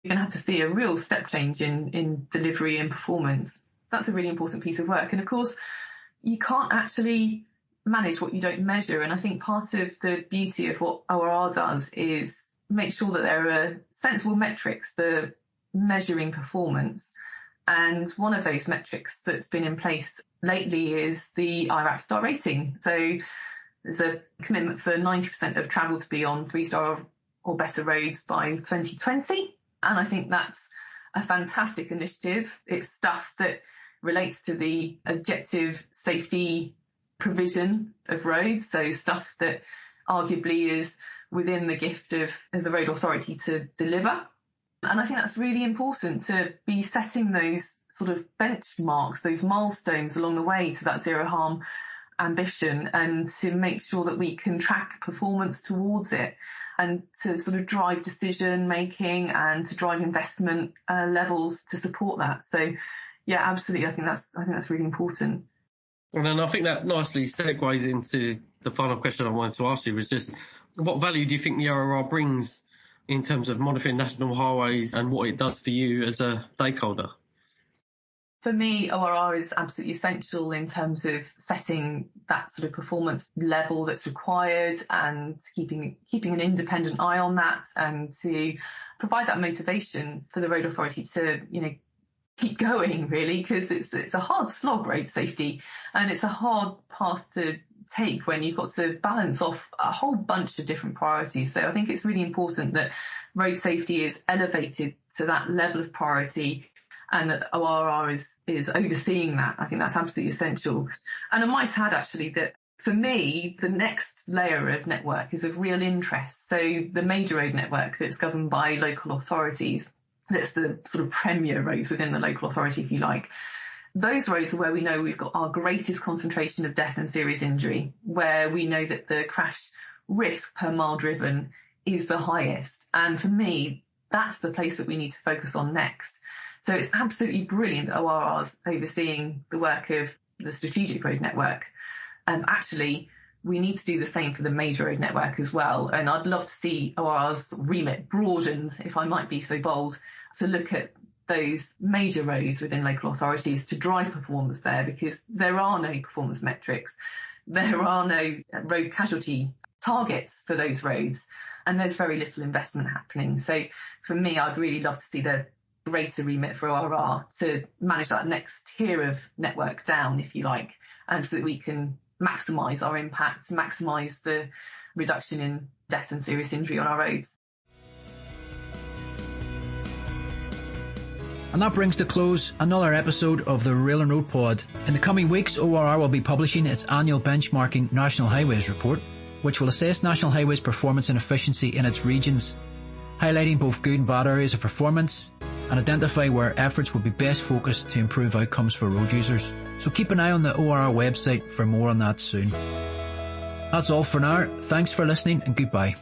you're going to have to see a real step change in delivery and performance. That's a really important piece of work. And of course, you can't actually manage what you don't measure. And I think part of the beauty of what ORR does is make sure that there are sensible metrics for measuring performance. And one of those metrics that's been in place lately is the IRAP star rating. So there's a commitment for 90% of travel to be on 3-star or better roads by 2020. And I think that's a fantastic initiative. It's stuff that relates to the objective safety provision of roads. So stuff that arguably is within the gift of the road authority to deliver. And I think that's really important, to be setting those sort of benchmarks, those milestones along the way to that zero harm ambition, and to make sure that we can track performance towards it, and to sort of drive decision making and to drive investment levels to support that. So yeah, absolutely. I think that's really important. And then I think that nicely segues into the final question I wanted to ask you, was just what value do you think the ORR brings in terms of monitoring national highways and what it does for you as a stakeholder? For me, ORR is absolutely essential in terms of setting that sort of performance level that's required and keeping an independent eye on that, and to provide that motivation for the road authority to, keep going, really, because it's a hard slog, road safety, and it's a hard path to take when you've got to balance off a whole bunch of different priorities. So I think it's really important that road safety is elevated to that level of priority, and that ORR is overseeing that. I think that's absolutely essential. And I might add, actually, that for me, the next layer of network is of real interest. So the major road network that's governed by local authorities, that's the sort of premier roads within the local authority, if you like. Those roads are where we know we've got our greatest concentration of death and serious injury, where we know that the crash risk per mile driven is the highest. And for me, that's the place that we need to focus on next. So it's absolutely brilliant that ORR's overseeing the work of the strategic road network. Actually, we need to do the same for the major road network as well. And I'd love to see ORR's remit broadened, if I might be so bold, to look at those major roads within local authorities to drive performance there, because there are no performance metrics. There are no road casualty targets for those roads, and there's very little investment happening. So for me, I'd really love to see the greater remit for ORR to manage that next tier of network down, if you like, and so that we can maximise our impact, maximise the reduction in death and serious injury on our roads. And that brings to close another episode of the Rail and Road Pod. In the coming weeks, ORR will be publishing its annual benchmarking National Highways report, which will assess National Highways performance and efficiency in its regions, highlighting both good and bad areas of performance, and identify where efforts will be best focused to improve outcomes for road users. So keep an eye on the ORR website for more on that soon. That's all for now. Thanks for listening, and goodbye.